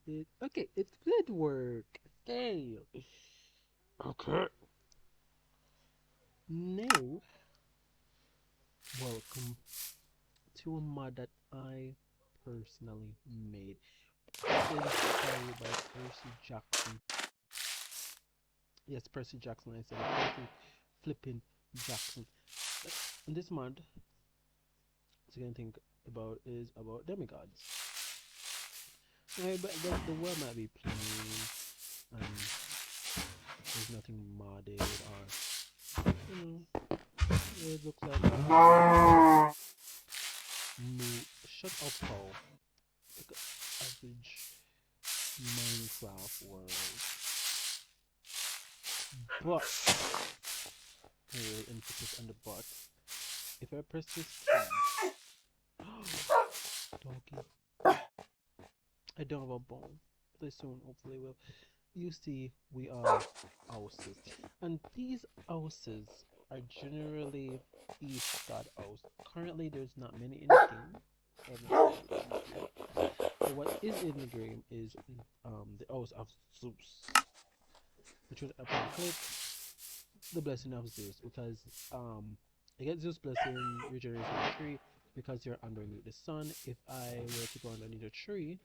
Okay, it did work. Okay. Okay. Now, welcome to a mod that I personally made. Inspired by Percy Jackson. Yes, Percy Jackson. I said it. Percy flipping Jackson. And this mod, what you're gonna think about is about demigods. Right, but the world might be plain, and there's nothing modded or it looks like shut up, Paul. Like an average Minecraft world. But emphasis on the but. If I press this key, doggy, I don't have a bone. But soon, hopefully, will. You see, we are houses, and these houses are generally East God house. Currently, there's not many in the game. But what is in the game is the house of Zeus, which was upon click the blessing of Zeus, because you get Zeus blessing regeneration tree because you're underneath the sun. If I were to go underneath a tree,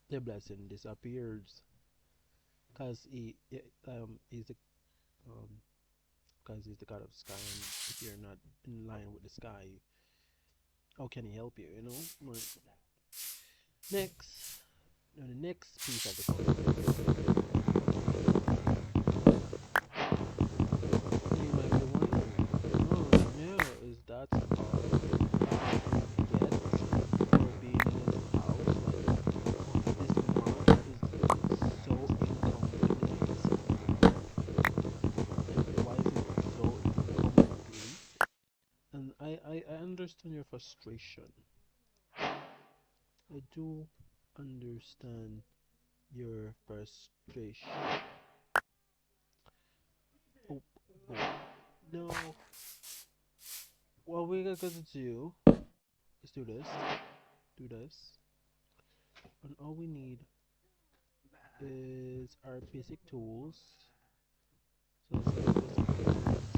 the blessing disappears because he's the um because he's the god of the sky, and if you're not in line with the sky, how can he help you? You know. But next, the next piece of the puzzle, you might be wondering, oh no, is that all you get for being in this house? Like this mod is so incomplete, and why is it so incomplete? And I understand your frustration. I do understand your frustration. Oh boy. No. What we're gonna do is do this. Do this. And all we need is our basic tools. So let's get basic tools.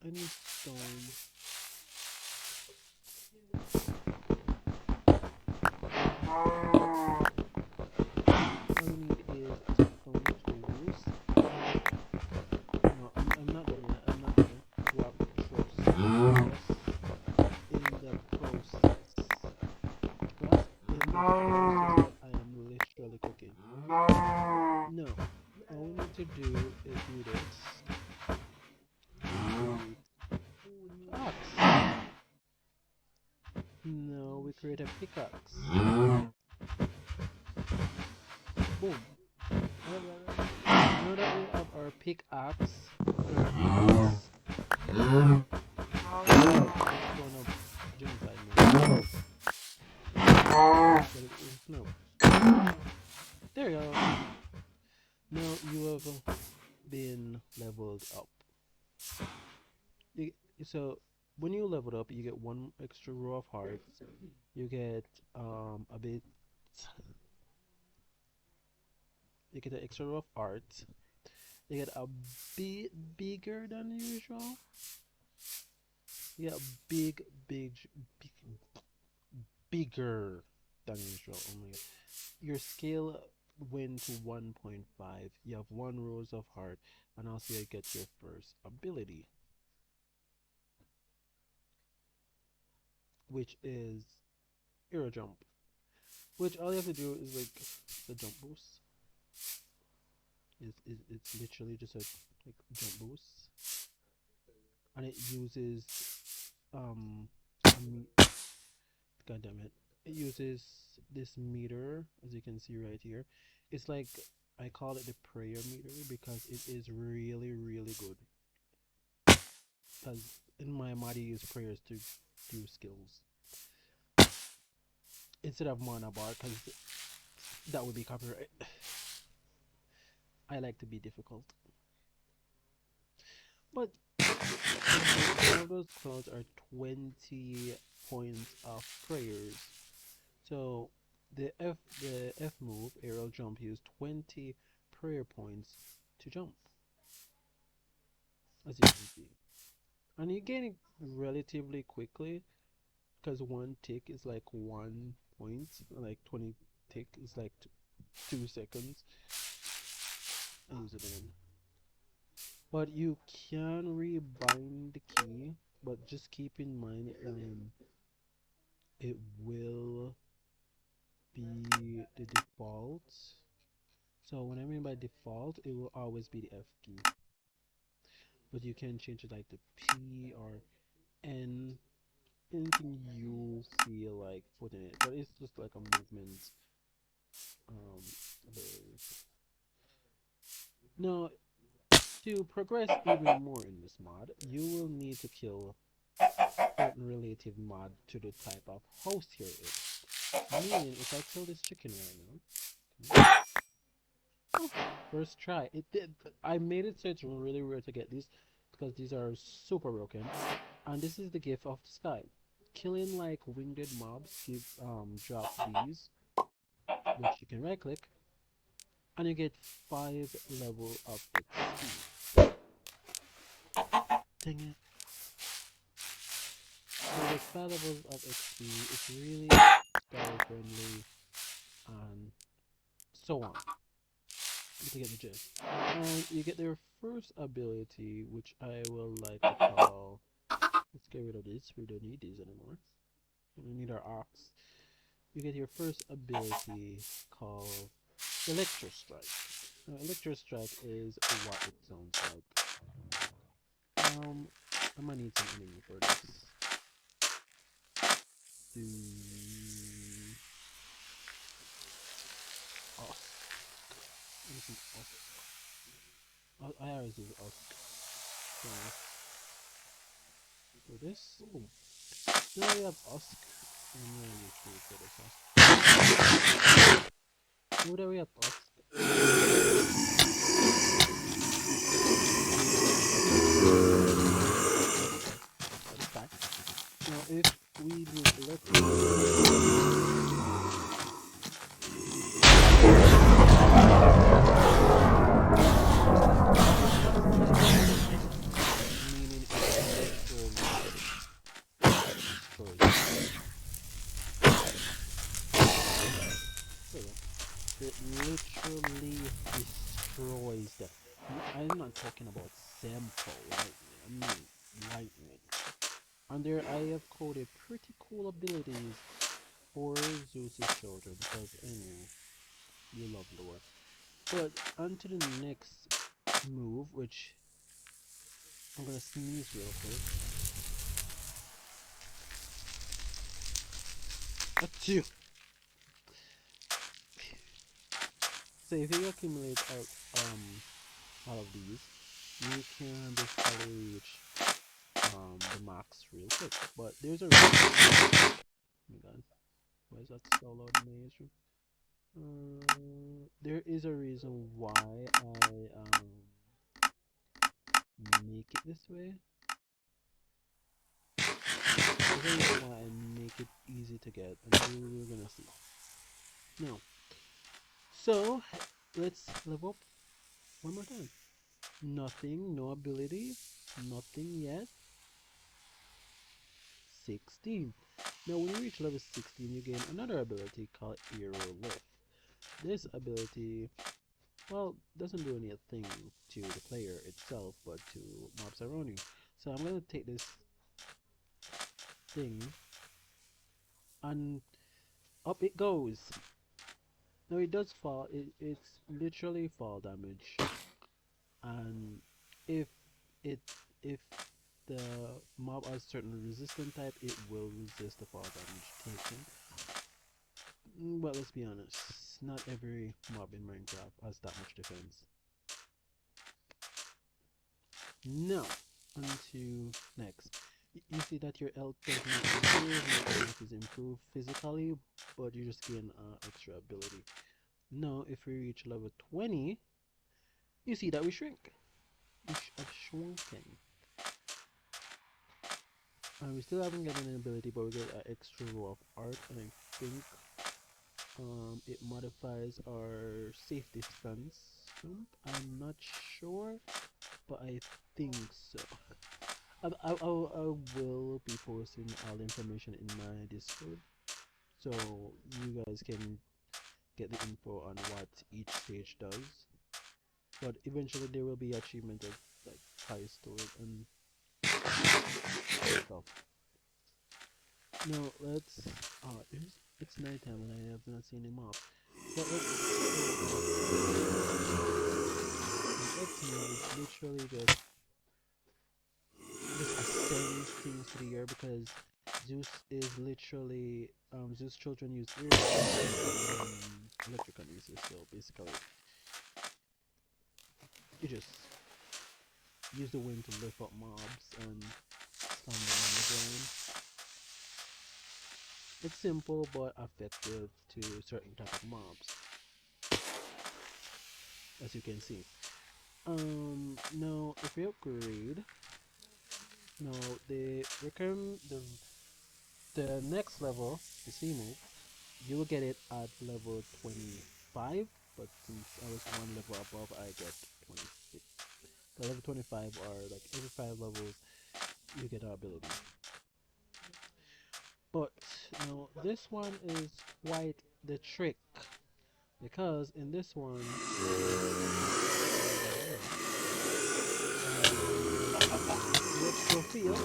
I need stone. All we need is stone tools. No, I'm not gonna lie, I'm not gonna rock trust in the process. Trust in the process that I am literally cooking. No, all we need to do is do this. Create axe. No, we create a pickaxe. Boom. Now that we have our pickaxe and our axe, it's gonna genocide me. No. There you go. Now you have been leveled up. So when you level up, you get one extra row of hearts. You get a bit. You get an extra row of hearts. You get a bit bigger than usual. You get a big, bigger than usual. Oh my god! Your scale went to 1.5. You have one rows of heart, and also you get your first ability, which is hero jump. Which all you have to do is like the jump boost. It's literally just a like jump boost, and it uses um god damn it, it uses this meter, as you can see right here. It's like, I call it the prayer meter because it is really good. Because in my mod, I use prayers to do skills instead of mana bar, because that would be copyright. I like to be difficult, but One of those clouds are 20 points of prayers. So the F move, aerial jump, use 20 prayer points to jump, as you can see. And you gain it relatively quickly because one tick is like 1 point, like 20 tick is like 2 seconds. I use it again. But you can rebind the key, but just keep in mind it will be the default. So what I mean by default, it will always be the F key. But you can change it like the P or N, anything you feel like putting it. But it's just like a movement ability. Now, to progress even more in this mod, you will need to kill certain relative mod to the type of host here is. Meaning, if I kill this chicken right now, oh, first try, it did. I made it so it's really rare to get these because these are super broken. And this is the gift of the sky. Killing like winged mobs give drop these, which you can right click, and you get 5 level of XP. Dang it. So with 5 levels of XP, it's really sky friendly and so on. To get the gist. And you get their first ability, which I will like to call. Let's get rid of this. We don't need these anymore. We need our ox. You get your first ability called Electro Strike. Now, Electro Strike is what it sounds like. I might need some enemy for this. Do Osk. I always use Osk. So for this, boom. Now we have Osk. I'm gonna use for this Osk. Now that we have Osk, now if we do electric, meaning it literally destroys them. I'm not talking about simple lightning, I mean lightning. And there I have coded pretty cool abilities for Zeus's children because anyway, you love lore. But on to the next move, which I'm gonna sneeze real quick. Achoo! So if you accumulate all of these, you can basically reach the max real quick. But there's a reason. Oh my god, why is that so loud in my ears? There is a reason why I make it this way. There's a reason why I make it easy to get, and we're gonna see. Now, so let's level up one more time. Nothing, no ability, nothing yet. 16. Now when you reach level 16, you gain another ability called Aero Lift. This ability, well, doesn't do anything to the player itself, but to mobs around you. So I'm gonna take this thing, and up it goes. Now it does fall, it's literally fall damage, and if it if the mob has certain resistant type, it will resist the fall damage taken. But let's be honest, not every mob in Minecraft has that much defense. Now, on to next. You see that your health does not improve, your health is improved physically, but you just gain extra ability. Now, if we reach level 20, you see that we shrink. We have shrunken. We still haven't gotten an ability, but we get an extra row of art, and I think it modifies our safety stance. I'm not sure, but I think so. I will be posting all the information in my Discord, so you guys can get the info on what each stage does. But eventually there will be achievement of like high stored and stuff. No, let's. It's nighttime and I have not seen him off. But let's is literally just ascends things to the air because Zeus is literally Zeus' children use electric kinesis. So basically, you just use the wind to lift up mobs and slam them on the ground. It's simple but effective to certain type of mobs, as you can see. Now if we upgrade, now the next level, the C move, you will get it at level 25, but since I was one level above, I get 26. The level 25 are like every 5 levels you get our ability. But now this one is quite the trick because in this one, electro field.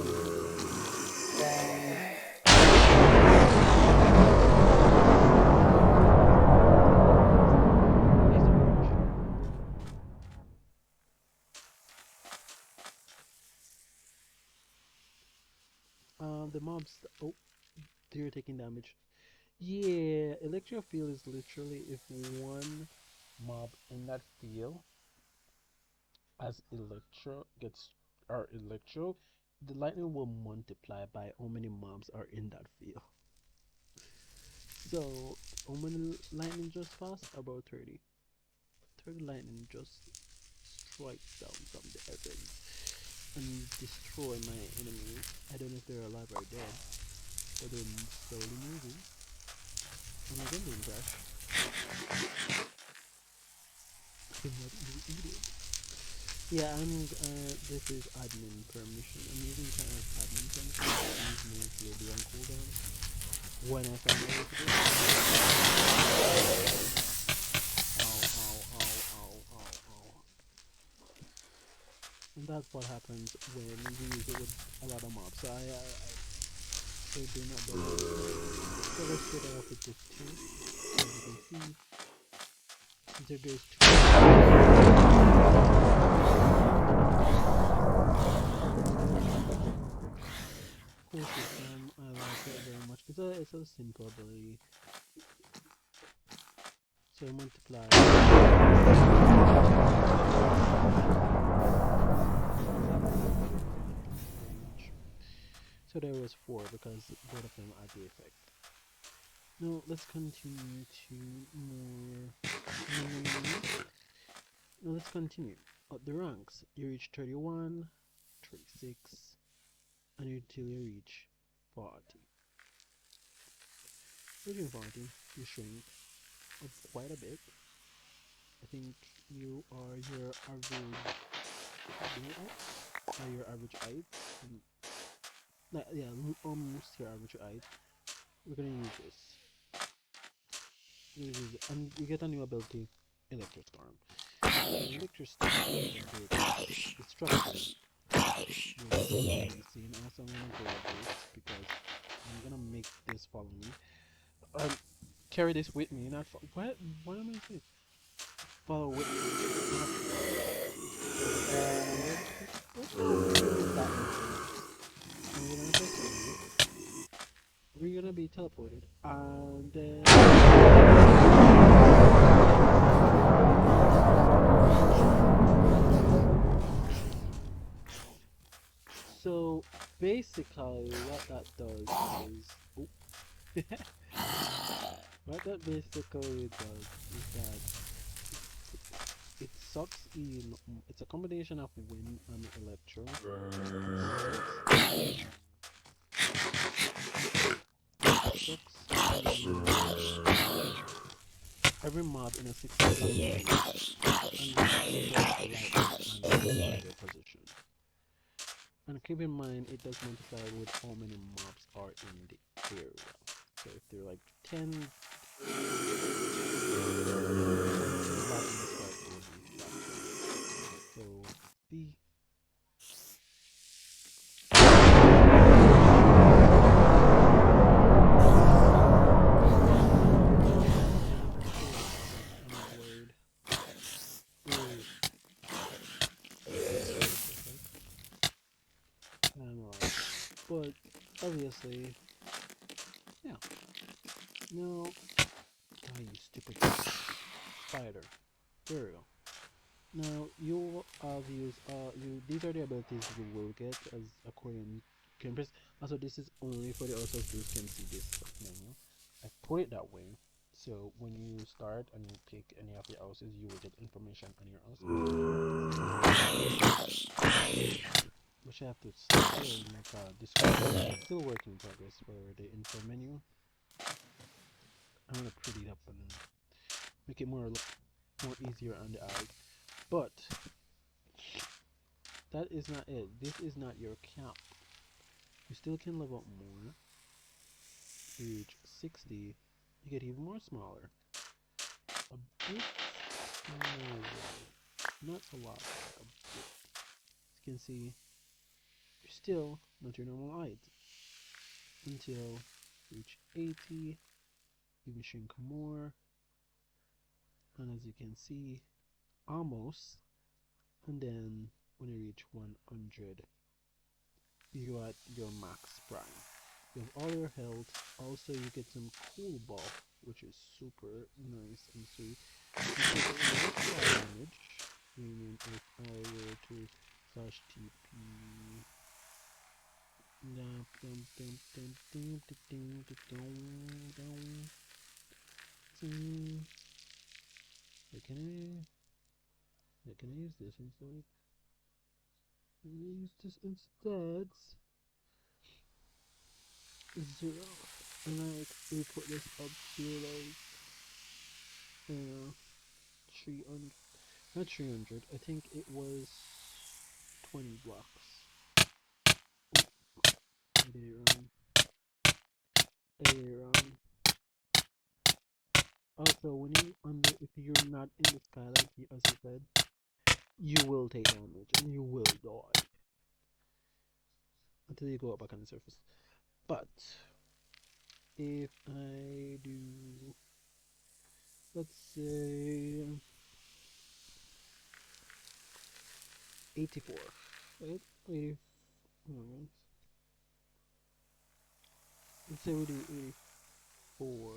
The mobs. Oh, they're taking damage. Yeah, electro field is literally if one mob in that field as electro gets or electro, the lightning will multiply by how many mobs are in that field. So how many lightning just passed? About 30. 30 lightning just strikes down from the heavens and destroy my enemies. I don't know if they're alive or dead, but they're slowly moving. And again being crash. I'm not even eating. Yeah, this is admin permission. I'm using kind of admin permission. These moves will be on cooldown when I find out what to do. Ow. And that's what happens when we use it with a lot of mobs. So I do not believe. So let's get off with just 2. As you can see, there goes 2. Cool system. I like it very much. It's a simple ability. So multiply. So there was 4 because both of them had the effect. Now let's continue to more. Now let's continue. Up the ranks, you reach 31, 36, until you reach 40. Reaching 40, you shrink up quite a bit. I think you are your average height. Yeah, almost your average height. We're gonna use this. And you get a new ability, Electro Storm. Electro Storm is destruction. You'll see, and also I'm gonna grab this because I'm gonna make this follow me. Carry this with me, not what am I saying? Follow with we're gonna be teleported, and then so basically what that does is what that basically does is that it sucks in. It's a combination of wind and electro. 6, every mob in a 60 block radius unlocks a lightning and their position. And keep in mind, it does multiply with how many mobs are in the area. So if there are like 10 blocks in the square, it will be that way. So the word is but obviously, yeah. No, oh, you stupid spider. There we go. Now you have used you. These are the abilities you will get as according can press. Also, this is only for the also Zeus can see this menu. I put it that way, so when you start and you pick any of the houses, you will get information on your house. Which I have to still make a description. Still work in progress for the info menu. I'm gonna pretty it up and make it more easier on the eyes. But that is not it. This is not your cap. You still can level up more. You reach 60, you get even more smaller. A bit smaller. Not a lot, but a bit. As you can see, you're still not your normal height. Until you reach 80, you can shrink more. And as you can see, almost. And then when you reach 100, you are at your max prime. You have all your health. Also, you get some cool buff, which is super nice and sweet. You take a lot of damage. Meaning, if I were to slash TP, can I use this instead? Use this instead. 0. And we put this up to like 300, not 300, I think it was 20 blocks. I did it wrong. Also, when you if you're not in the sky like as I said, you will take damage and you will die until you go up back on the surface. But if I do, let's say 84, right? 80. Let's say we do 84.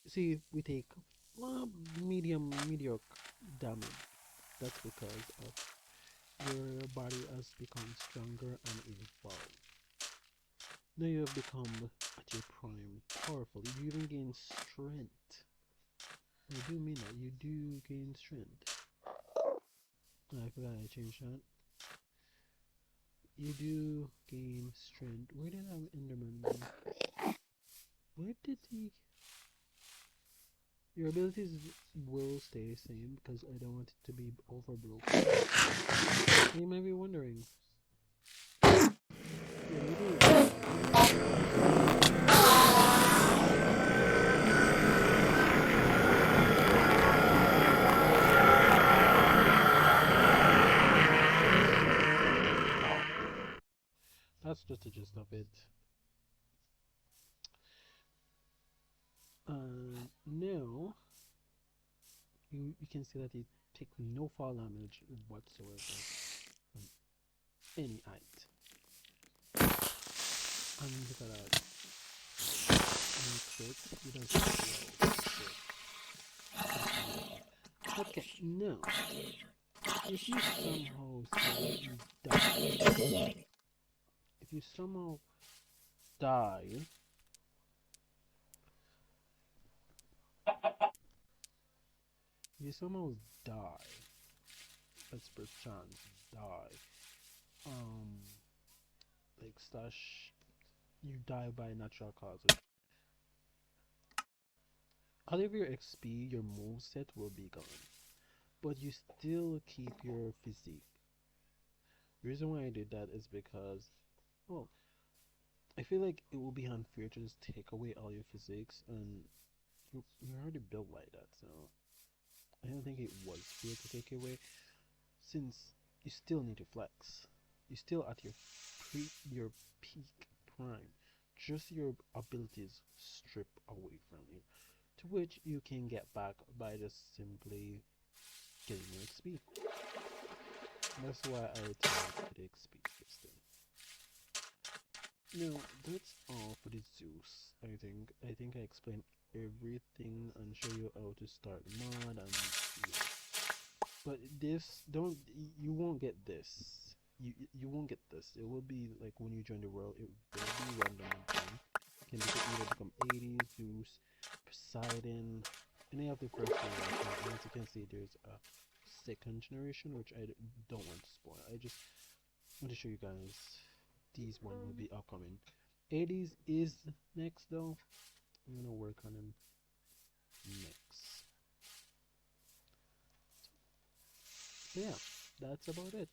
See, we take mediocre damage. That's because of your body has become stronger and evolved. Now you have become at your prime, powerful. You even gain strength. I do mean that you do gain strength. I forgot I changed that. You do gain strength. Where did our Enderman go? Where did he? Your abilities will stay the same because I don't want it to be overbroken. You might be wondering. That's just the gist of it. Now you can see that it takes no fall damage whatsoever from any height. And look at that. It does okay, now if you somehow die, if you somehow die, let's perchance die. like slash you die by natural causes. Out of your XP, your move set will be gone, but you still keep your physique. The reason why I did that is because, well, I feel like it would be unfair to just take away all your physiques, and you're already built like that, so I don't think it was fair to take away, since you still need to flex. You're still at your peak prime. Just your abilities strip away from you, to which you can get back by just simply getting more XP. That's why I target XP system. No, that's all for the Zeus. I think I explained everything and show you how to start mod and yeah. But this don't you won't get this. You won't get this. It will be like when you join the world, it will be random again. Can either become 80, Zeus, Poseidon, any of the first generation. And as you can see, there's a second generation which I don't want to spoil. I just want to show you guys these one will be upcoming. 80s is next though. I'm gonna work on them next. So yeah, that's about it.